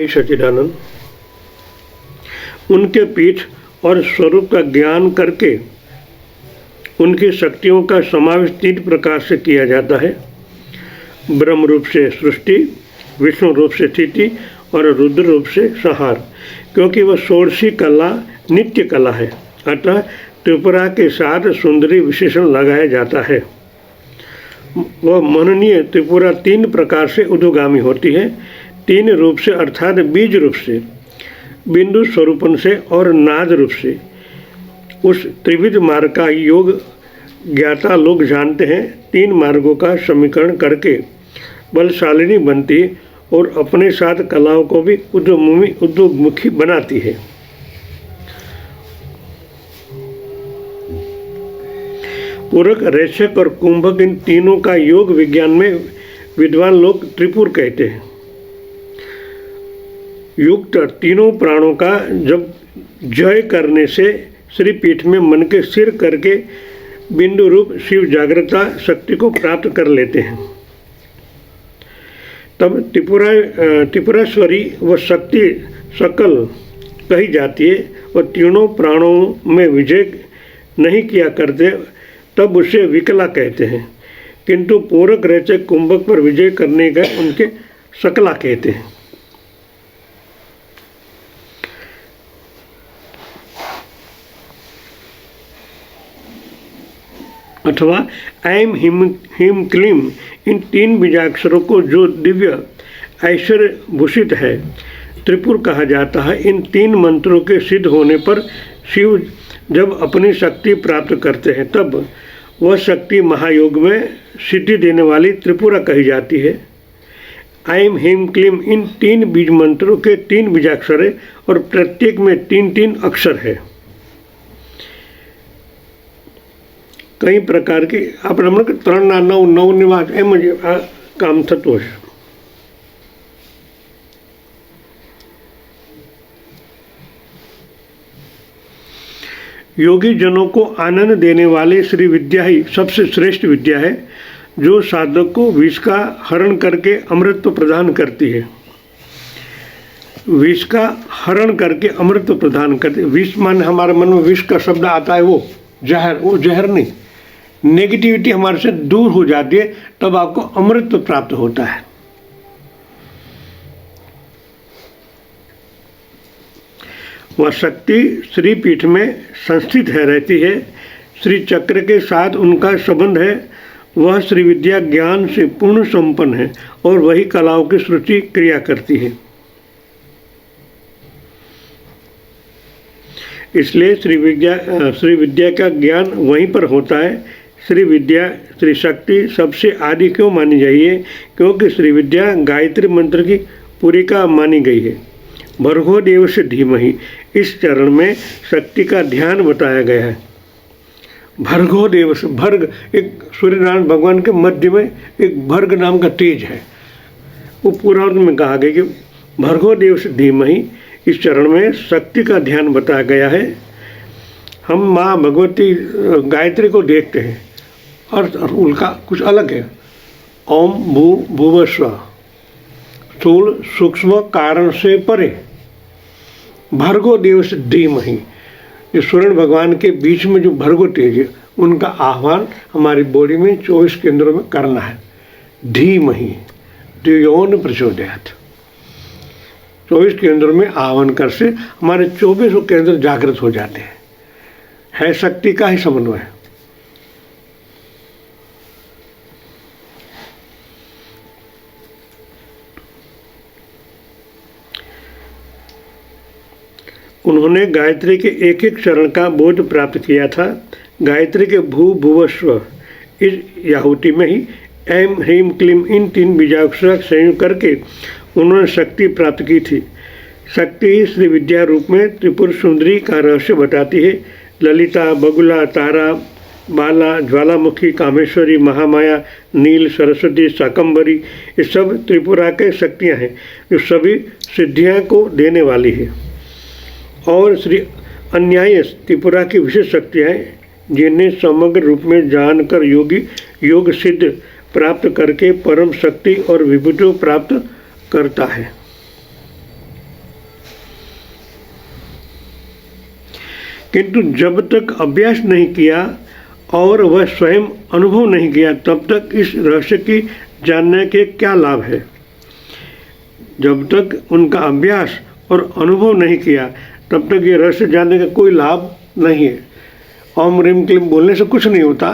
सच्चिदानंद उनके पीठ और स्वरूप का ज्ञान करके उनकी शक्तियों का समावेश 3 प्रकार से किया जाता है। ब्रह्म रूप से सृष्टि, विष्णु रूप से स्थिति और रुद्र रूप से संहार। क्योंकि वह षोडशी कला नित्य कला है, अतः त्रिपुरा के साथ सुंदरी विशेषण लगाया जाता है। वह मननीय त्रिपुरा 3 प्रकार से उद्गामी होती है। 3 रूप से अर्थात बीज रूप से, बिंदु स्वरूपन से और नाद रूप से। उस त्रिविध मार्ग का योग ज्ञाता लोग जानते हैं। 3 मार्गों का समीकरण करके बलशालिनी बनती और अपने साथ कलाओं को भी उद्योगमुखी बनाती है। पूरक, रेचक और कुंभक, इन तीनों का योग विज्ञान में विद्वान लोग त्रिपुर कहते हैं। युक्त तीनों प्राणों का जब जय करने से श्रीपीठ में मन के स्थिर करके बिंदु रूप शिव जागृता शक्ति को प्राप्त कर लेते हैं, तब त्रिपुरेश्वरी व शक्ति सकल कही जाती है। और तीनों प्राणों में विजय नहीं किया करते, तब उसे विकला कहते हैं। किंतु पूरक, रेचक, कुंभक पर विजय करने का उनके सकला कहते हैं। अथवा ऐम ह्रीं क्लीं, इन 3 बीजाक्षरों को जो दिव्य ऐश्वर्य भूषित है त्रिपुर कहा जाता है। इन 3 मंत्रों के सिद्ध होने पर शिव जब अपनी शक्ति प्राप्त करते हैं, तब वह शक्ति महायोग में सिद्धि देने वाली त्रिपुरा कही जाती है। ऐम ह्रीं क्लीं, इन 3 बीज मंत्रों के 3 बीजाक्षर है और प्रत्येक में 3-3 अक्षर है। कई प्रकार के આપણે હમણાં 3 ના 9 9 ની વાત એમ જ કામ થતું હશે। योगी जनों को आनंद देने वाले श्री विद्या ही सबसे श्रेष्ठ विद्या है, जो साधक को विष का हरण करके अमृत प्रदान करती है। विष का हरण करके अमृत प्रदान करती है। विष मान हमारे मन में विष का शब्द आता है, वो जहर नहीं, नेगेटिविटी हमारे से दूर हो जाती है, तब आपको अमृत प्राप्त होता है। वह शक्ति श्री पीठ में संस्थित है रहती है। श्री चक्र के साथ उनका संबंध है। वह श्री विद्या ज्ञान से पूर्ण संपन्न है और वही कलाओं की सृष्टि क्रिया करती है। इसलिए श्री विद्या का ज्ञान वहीं पर होता है। श्री विद्या, श्री शक्ति सबसे आदि क्यों मानी जाइए? क्योंकि श्री विद्या गायत्री मंत्र की पूरिका मानी गई है। भर्गो देव से धीमहि, इस चरण में शक्ति का ध्यान बताया गया है। भर्गो देव से, भर्ग एक सूर्यनारायण भगवान के मध्य में एक भर्ग नाम का तेज है। वो पुराण में कहा गया कि भर्गो देव से धीमहि, इस चरण में शक्ति का ध्यान बताया गया है। हम माँ भगवती गायत्री को देखते हैं और उनका कुछ अलग है। ओम भूवस्व, स्थूल सूक्ष्म कारण से परे, भर्गो देव से धीमहि, ये सूर्य भगवान के बीच में जो भर्गो तेज है, उनका आह्वान हमारी बॉडी में 24 केंद्रों में करना है। धीमहि धियो न प्रचोदयात्, 24 केंद्रों में आह्वान कर से हमारे 24 केंद्र जागृत हो जाते हैं। है शक्ति का ही समन्वय। उन्होंने गायत्री के एक एक चरण का बोध प्राप्त किया था। गायत्री के भूवस्व इस याहुति में ही ऐम ह्रीं क्लीं, इन 3 बीजाक्षर संयोग करके उन्होंने शक्ति प्राप्त की थी। शक्ति ही श्री विद्या रूप में त्रिपुर सुंदरी का रहस्य बताती है। ललिता, बगुला, तारा, बाला, ज्वालामुखी, कामेश्वरी, महामाया, नील, सरस्वती, शाकंभरी, ये सब त्रिपुरा के शक्तियाँ हैं, जो सभी सिद्धियाँ को देने वाली है। और श्री अन्याय त्रिपुरा की विशेष शक्तियाँ हैं, जिन्हें समग्र रूप में जानकर योगी योग सिद्ध प्राप्त करके परम शक्ति और विभूति प्राप्त करता है। किंतु जब तक अभ्यास नहीं किया और वह स्वयं अनुभव नहीं किया तब तक इस रहस्य की जानने के क्या लाभ है। जब तक उनका अभ्यास और अनुभव नहीं किया तब तक ये रहस्य जानने का कोई लाभ नहीं है। ओम ह्रीम क्लीम बोलने से कुछ नहीं होता,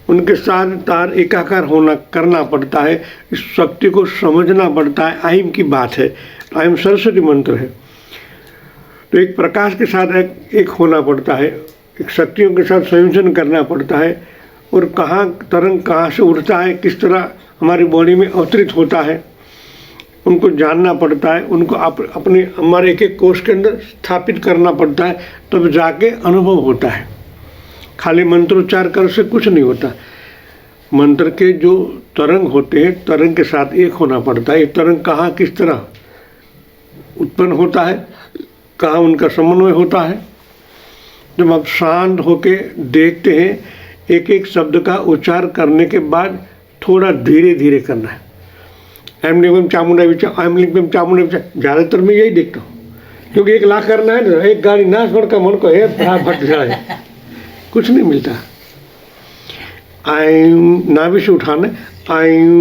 उनके साथ तार एकाकार होना करना पड़ता है, इस शक्ति को समझना पड़ता है। आइम की बात है, आइम सरस्वती मंत्र है, तो एक प्रकाश के साथ एक होना पड़ता है, एक शक्तियों के साथ संयोजन करना पड़ता है। और कहाँ तरंग कहाँ से उठता है, किस तरह हमारी बॉडी में अवतरित होता है, उनको जानना पड़ता है, उनको अपने हमारे एक एक कोष के अंदर स्थापित करना पड़ता है, तब जाके अनुभव होता है। खाली मंत्रोच्चार कर से कुछ नहीं होता। मंत्र के जो तरंग होते हैं, तरंग के साथ एक होना पड़ता है। ये तरंग कहाँ किस तरह उत्पन्न होता है, कहाँ उनका समन्वय होता है। जब आप शांत होके देखते हैं, एक एक शब्द का उच्चार करने के बाद थोड़ा धीरे धीरे करना है। ऐम लिंगम चामुंडा विचार, ऐम लिंगम चामुंडा विचार, ज़्यादातर मैं यही देखता हूँ, क्योंकि 1 लाख करना है ना, एक गाड़ी नाश भर का मन को है फटाफट जाए, कुछ नहीं मिलता। आइम नाभि से उठाना, आइम,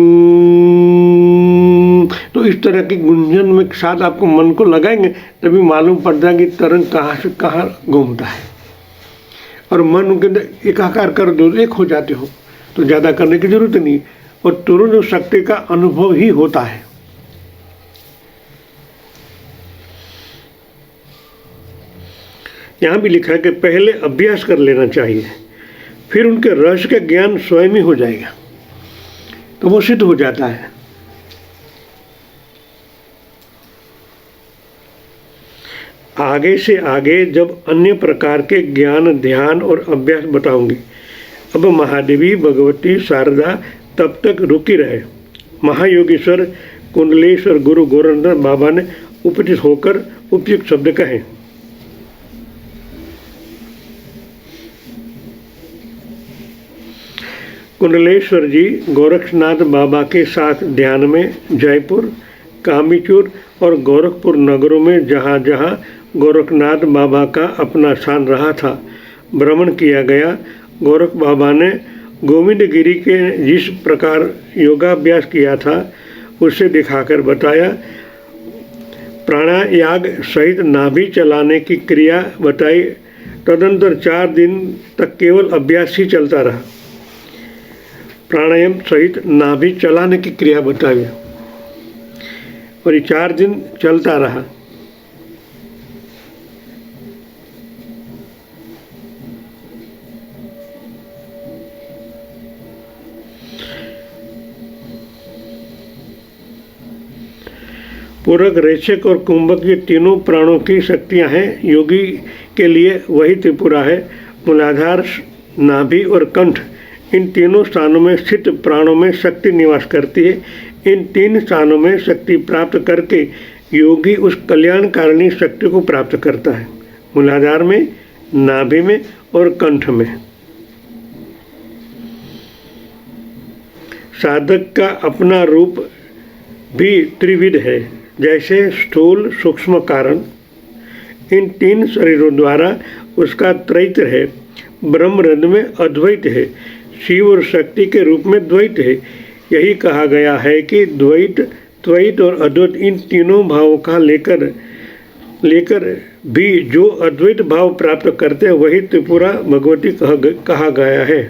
तो इस तरह की गुंजन में साथ आपको मन को लगाएंगे तभी मालूम पड़ता है कि तरंग कहाँ से कहाँ घूमता है। और मन उनके अंदर एकाकार कर दो, एक हो जाते हो, तो ज़्यादा करने की जरूरत नहीं, और तुरंत शक्ति का अनुभव ही होता है। यहाँ भी लिखा है कि पहले अभ्यास कर लेना चाहिए, फिर उनके रहस्य का ज्ञान स्वयं ही हो जाएगा, तो वो सिद्ध हो जाता है। आगे से आगे जब अन्य प्रकार के ज्ञान, ध्यान और अभ्यास बताऊंगी। अब महादेवी, भगवती, शारदा तब तक रुकी रहे। महायोगेश्वर कुंडलेश्वर गुरु गोरखनाथ बाबा ने उपस्थित होकर उपयुक्त शब्द कहे। कुंडलेश्वर जी गोरखनाथ बाबा के साथ ध्यान में जयपुर, कामीचूर और गोरखपुर नगरों में जहाँ जहाँ गोरखनाथ बाबा का अपना स्थान रहा था भ्रमण किया गया। गोरख बाबा ने गोविंद गिरी के जिस प्रकार योगाभ्यास किया था उसे दिखाकर बताया। प्राणायाग सहित नाभि चलाने की क्रिया बताई। तदंतर 4 दिन तक केवल अभ्यास ही चलता रहा। प्राणायाम सहित नाभि चलाने की क्रिया बताई और ये 4 दिन चलता रहा। पूरक, रेचक और कुंभक ये तीनों प्राणों की शक्तियां हैं। योगी के लिए वही त्रिपुरा है। मूलाधार, नाभि और कंठ, इन तीनों स्थानों में स्थित प्राणों में शक्ति निवास करती है। इन 3 स्थानों में शक्ति प्राप्त करके योगी उस कल्याणकारिणी शक्ति को प्राप्त करता है। मूलाधार में, नाभि में और कंठ में। साधक का अपना रूप भी त्रिविध है, जैसे स्थूल, सूक्ष्म, कारण। इन 3 शरीरों द्वारा उसका त्रैत्र है। ब्रह्मरंध्र में अद्वैत है, शिव और शक्ति के रूप में द्वैत है। यही कहा गया है कि द्वैत, द्वैत और अद्वैत, इन तीनों भावों का लेकर भी जो अद्वैत भाव प्राप्त करते हैं वही त्रिपुरा भगवती कहा गया है।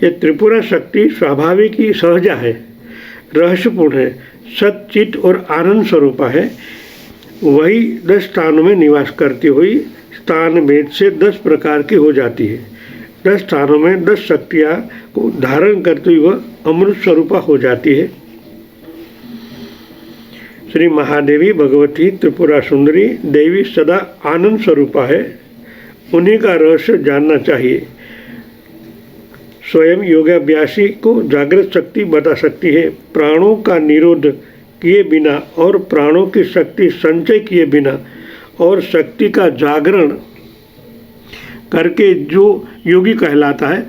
यह त्रिपुरा शक्ति स्वाभाविक ही सहजा है, रहस्यपूर्ण है, सच्चित और आनंद स्वरूपा है। वही 10 स्थानों में निवास करती हुई स्थान भेद से 10 प्रकार की हो जाती है। 10 स्थानों में 10 शक्तियाँ को धारण करते हुए वह अमृत स्वरूपा हो जाती है। श्री महादेवी भगवती त्रिपुरा सुंदरी देवी सदा आनंद स्वरूपा है। उन्हीं का रहस्य जानना चाहिए। स्वयं योगाभ्यासी को जागृत शक्ति बता सकती है। प्राणों का निरोध किए बिना और प्राणों की शक्ति संचय किए बिना और शक्ति का जागरण करके जो योगी कहलाता है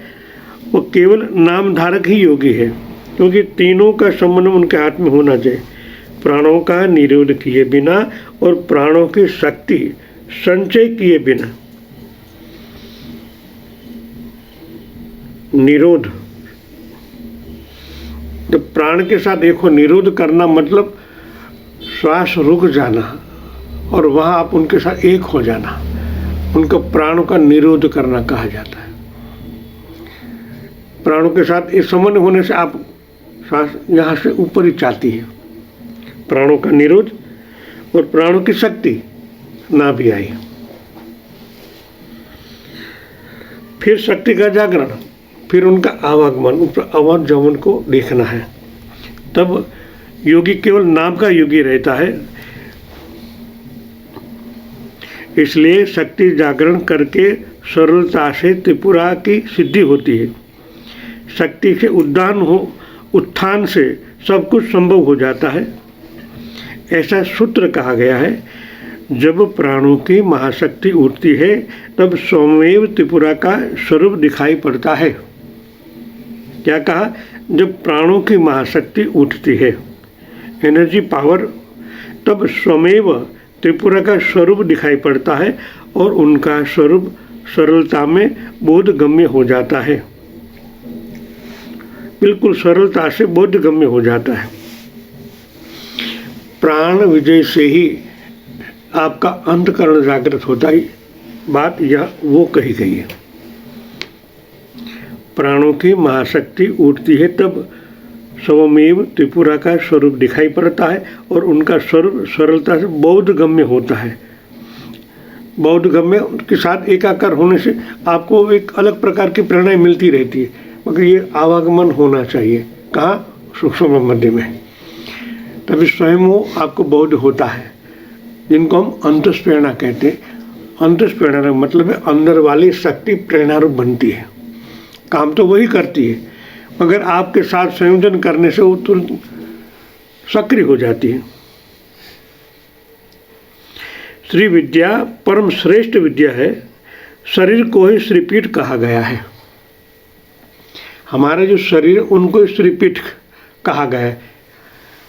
वो केवल नामधारक ही योगी है, क्योंकि तीनों का संबंध उनके हाथ में होना चाहिए। प्राणों का निरोध किए बिना और प्राणों की शक्ति संचय किए बिना, निरोध, तो प्राण के साथ एक हो, निरोध करना मतलब श्वास रुक जाना और वहाँ आप उनके साथ एक हो जाना, उनका प्राणों का निरोध करना कहा जाता है। प्राणों के साथ एक संबंध होने से आप श्वास यहाँ से ऊपर ही जाती है। प्राणों का निरोध और प्राणों की शक्ति ना भी आई। फिर शक्ति का जागरण, फिर उनका आवागमन, उन अवर जवन को देखना है। तब योगी केवल नाम का योगी रहता है। इसलिए शक्ति जागरण करके सरलता से त्रिपुरा की सिद्धि होती है। शक्ति के उत्थान से सब कुछ संभव हो जाता है। ऐसा सूत्र कहा गया है, जब प्राणों की महाशक्ति उठती है तब स्वयं त्रिपुरा का स्वरूप दिखाई पड़ता है। क्या कहा? जब प्राणों की महाशक्ति उठती है, एनर्जी पावर, तब स्वयं त्रिपुरा का स्वरूप दिखाई पड़ता है और उनका स्वरूप सरलता में बोधगम्य हो जाता है। बिल्कुल सरलता से बोधगम्य हो जाता है। प्राण विजय से ही आपका अंतःकरण जागृत होता है। बात यह वो कही गई है। प्राणों की महाशक्ति उठती है तब स्वयमेव त्रिपुरा का स्वरूप दिखाई पड़ता है और उनका स्वरूप सरलता से बोधगम्य होता है। बोधगम्य के साथ एकाकार होने से आपको एक अलग प्रकार की प्रेरणा मिलती रहती है, मगर ये आवागमन होना चाहिए। कहाँ? सूक्ष्म मध्य में। तभी स्वयं वो आपको बोध होता है, जिनको हम अंतस्प्रेरणा कहते हैं। अंतस्प्रेरणा का मतलब है अंदर वाली शक्ति प्रेरणा रूप बनती है। काम तो वही करती है, मगर आपके साथ संयोजन करने से वो तुरंत सक्रिय हो जाती है। श्री विद्या परम श्रेष्ठ विद्या है। शरीर को ही श्रीपीठ कहा गया है। हमारे जो शरीर, उनको श्रीपीठ कहा गया है।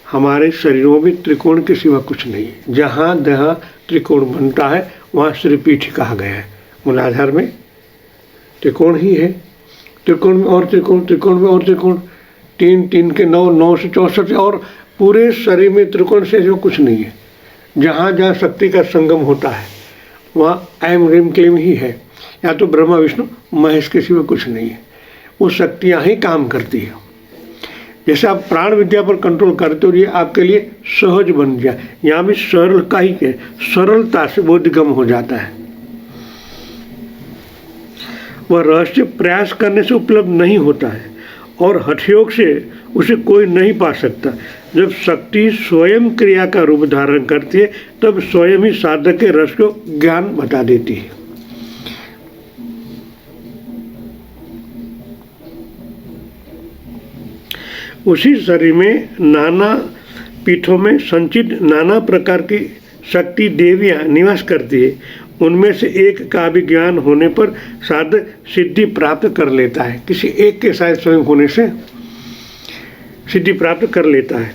हमारे शरीरों में त्रिकोण के सिवा कुछ नहीं है। जहाँ जहाँ त्रिकोण बनता है वहाँ श्रीपीठ कहा गया है। मूलाधार में त्रिकोण ही है, त्रिकोण में और त्रिकोण, त्रिकोण में और त्रिकोण, 3 3 के 9 9 से 64, और पूरे शरीर में त्रिकोण से जो कुछ नहीं है। जहाँ जहाँ शक्ति का संगम होता है वहाँ ऐम ह्रीम क्लीम ही है, या तो ब्रह्मा विष्णु महेश के सिवा कुछ नहीं है। वो शक्तियाँ ही काम करती है। जैसे आप प्राण विद्या पर कंट्रोल करते हो, ये आपके लिए सहज बन जाए। यहाँ भी सरल का ही है, सरलता से बोधगम हो जाता है। वह रहस्य प्रयास करने से उपलब्ध नहीं होता है और हठयोग से उसे कोई नहीं पा सकता। जब शक्ति स्वयं क्रिया का रूप धारण करती है तब स्वयं ही साधक के रस को ज्ञान बता देती है। उसी शरीर में नाना पीठों में संचित नाना प्रकार की शक्ति देवियाँ निवास करती है। उनमें से एक का भी ज्ञान होने पर साधक सिद्धि प्राप्त कर लेता है। किसी एक के साथ स्वयं होने से सिद्धि प्राप्त कर लेता है।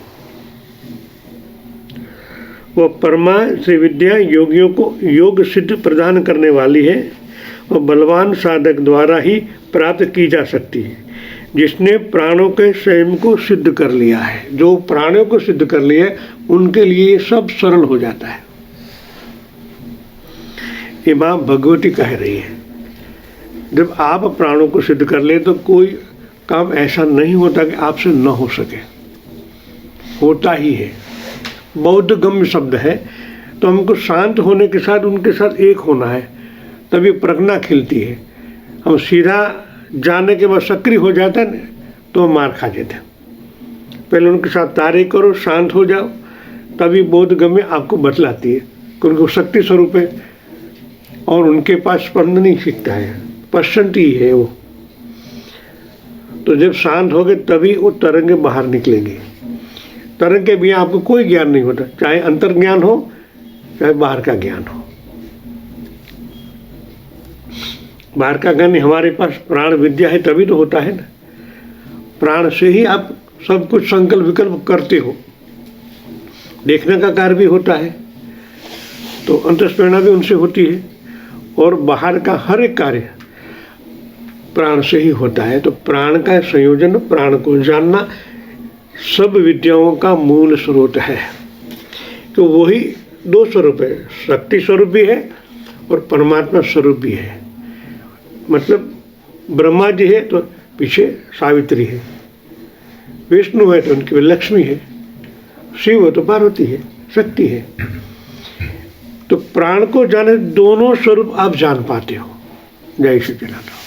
वह परमा श्री विद्या योगियों को योग सिद्ध प्रदान करने वाली है और बलवान साधक द्वारा ही प्राप्त की जा सकती है। जिसने प्राणों के स्वयं को सिद्ध कर लिया है, जो प्राणों को सिद्ध कर लिया है, उनके लिए सब सरल हो जाता है। ये माँ भगवती कह रही है, जब आप प्राणों को सिद्ध कर ले तो कोई काम ऐसा नहीं होता कि आपसे न हो सके, होता ही है। बौद्धगम्य शब्द है, तो हमको शांत होने के साथ उनके साथ एक होना है, तभी प्रज्ञा खिलती है। हम सीधा जाने के बाद सक्रिय हो जाता है तो मार खा जाते हैं। पहले उनके साथ तारे करो, शांत हो जाओ, तभी बोधगम्य आपको बतलाती है, क्योंकि वो शक्ति स्वरूप है और उनके पास स्पंद नहीं सीखता है, पश्चंती है वो। तो जब शांत हो गए तभी वो तरंगे बाहर निकलेंगी। तरंग के बिना आपको कोई ज्ञान नहीं होता, चाहे अंतर ज्ञान हो चाहे बाहर का ज्ञान हो। बाहर का ज्ञान हमारे पास प्राण विद्या है तभी तो होता है ना। प्राण से ही आप सब कुछ संकल्प विकल्प करते हो देखने का कार्य भी होता है, तो अंतस्प्रेरणा भी उनसे होती है, और बाहर का हर एक कार्य प्राण से ही होता है। तो प्राण का संयोजन, प्राण को जानना सब विद्याओं का मूल स्रोत है। तो वही दो स्वरूप है, शक्ति स्वरूप भी है और परमात्मा स्वरूप भी है। मतलब ब्रह्मा जी है तो पीछे सावित्री है, विष्णु है तो उनकी लक्ष्मी है, शिव है तो पार्वती है, शक्ति है। तो प्राण को जाने दोनों स्वरूप आप जान पाते हो। जय श्री जगन्नाथ।